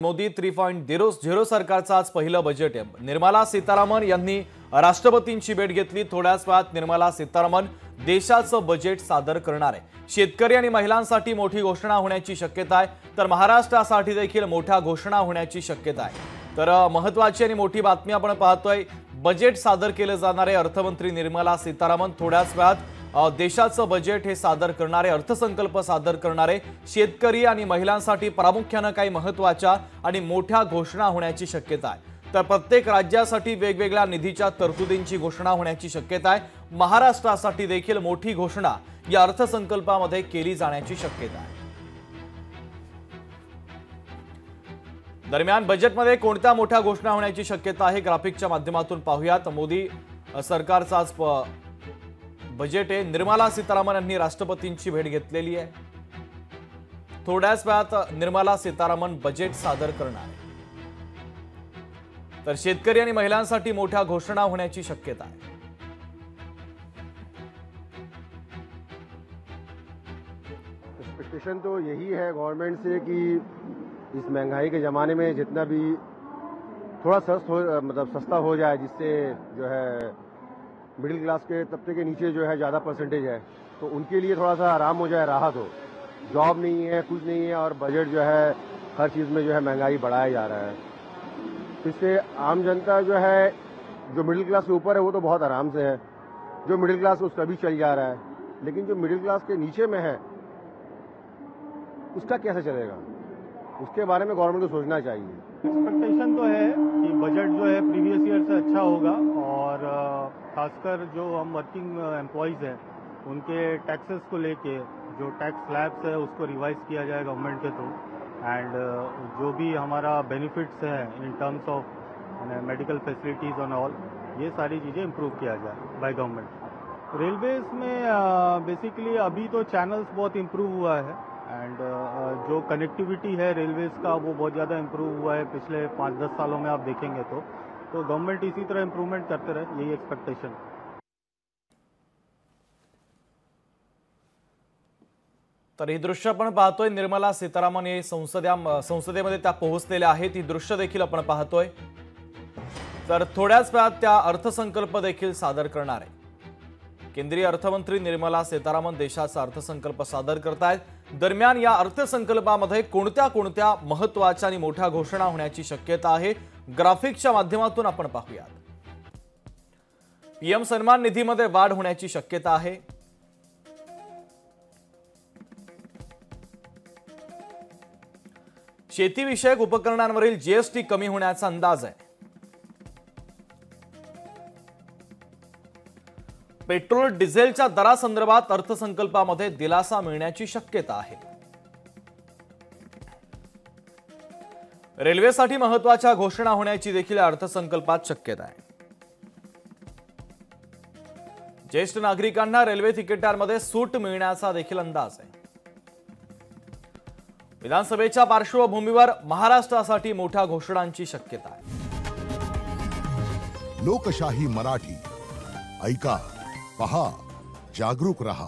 मोदी 3.0 सरकारचा आज पहिलं बजेट आहे। निर्मला सीतारामन यांनी राष्ट्रपतींची भेट घेतली। थोड्याच वेळात निर्मला सीतारामन देशाचं बजेट सादर करणार आहे। शेतकरी आणि महिलांसाठी मोठी घोषणा होण्याची शक्यता आहे, तर महाराष्ट्रासाठी देखील मोठ्या घोषणा होण्याची शक्यता आहे। तर महत्त्वाची आणि मोठी बातमी आपण पाहतोय, बजेट सादर केले जाणारे अर्थमंत्री निर्मला सीतारामन थोड्याच वेळात देशाचं बजेट हे सादर करणारे, अर्थसंकल्प सादर करणारे। शेतकरी आणि महिलांसाठी प्रामुख्याने काही महत्त्वाच्या आणि मोठ्या घोषणा होण्याची शक्यता आहे। तर प्रत्येक राज्यासाठी वेगवेगळ्या निधीच्या तरतुदींची घोषणा होण्याची शक्यता आहे। महाराष्ट्रासाठी देखील मोठी घोषणा या अर्थसंकल्पामध्ये केली जाण्याची शक्यता आहे। दरम्यान बजेटमध्ये कोणत्या मोठ्या घोषणा होण्याची शक्यता आहे, ग्राफिकच्या माध्यमातून पाहूयात। मोदी सरकारचा आज बजेट आहे। निर्मला सीतारामन यांनी राष्ट्रपतींची भेट घेतलेली आहे। थोड्याच वेळात निर्मला सीतारामन बजेट सादर करणार आहे। तर शेतकरी आणि महिलांसाठी मोठ्या घोषणा होण्याची शक्यता आहे। एक्सपेक्टेशन तो यही है गवर्नमेंट से कि इस महंगाई के ज़माने में जितना भी थोड़ा सस्ता हो जाए, जिससे जो है मिडिल क्लास के तबके के नीचे जो है ज़्यादा परसेंटेज है, तो उनके लिए थोड़ा सा आराम हो जाए, राहत हो। जॉब नहीं है, कुछ नहीं है, और बजट जो है हर चीज़ में जो है महंगाई बढ़ाया जा रहा है। इससे आम जनता जो है, जो मिडिल क्लास के ऊपर है वो तो बहुत आराम से है, जो मिडिल क्लास उसका भी चल जा रहा है, लेकिन जो मिडिल क्लास के नीचे में है उसका कैसे चलेगा, उसके बारे में गवर्नमेंट को सोचना चाहिए। एक्सपेक्टेशन तो है कि बजट जो है प्रीवियस ईयर से अच्छा होगा, और खासकर जो हम वर्किंग एम्प्लॉयज़ हैं उनके टैक्सेस को लेके जो टैक्स स्लैब्स है उसको रिवाइज किया जाए गवर्नमेंट के थ्रू, एंड जो भी हमारा बेनिफिट्स हैं in terms of medical facilities on all, ये सारी चीज़ें इम्प्रूव किया जाए बाय गवर्नमेंट। रेलवेज़ में बेसिकली अभी तो चैनल्स बहुत इम्प्रूव हुआ है, एंड जो कनेक्टिविटी है रेलवेज़ का वो बहुत ज़्यादा इम्प्रूव हुआ है पिछले 5-10 सालों में। आप देखेंगे तो गवर्नमेंट इसी तरह इम्प्रूवमेंट करते रहे, यही एक्सपेक्टेशन। तर ही दृश्य आपण पाहतोय, निर्मला सीतारामन हे संसदेमध्ये त्या पोहोचलेल्या आहेत। ही दृश्य देखील आपण पाहतोय। तर थोड्याच वेळात त्या अर्थसंकल्प देखील सादर करणार आहे। केंद्रीय अर्थमंत्री निर्मला सीतारामन देशाचा अर्थसंकल्प सादर करतायत। दरम्यान या अर्थसंकल्पामध्ये कोणत्या महत्त्वाच्या आणि मोठ्या घोषणा होण्याची शक्यता आहे, ग्राफिकच्या माध्यमातून आपण पाहूयात। पीएम सन्मान निधीमध्ये वाढ होण्याची शक्यता आहे। शेतीविषयक उपकरणांवरील जीएसटी कमी होण्याचा अंदाज आहे। पेट्रोल डिझेलच्या दरासंदर्भात अर्थसंकल्पामध्ये दिलासा मिळण्याची शक्यता आहे। रेल्वेसाठी महत्त्वाच्या घोषणा होण्याची देखील अर्थसंकल्पात शक्यता आहे। ज्येष्ठ नागरिकांना रेल्वे तिकिटांमध्ये सूट मिळण्याचा देखील अंदाज आहे। विधानसभेच्या पार्श्वभूमीवर महाराष्ट्रासाठी मोठ्या घोषणांची शक्यता आहे। लोकशाही मराठी ऐका, पहा, जागरूक रहा।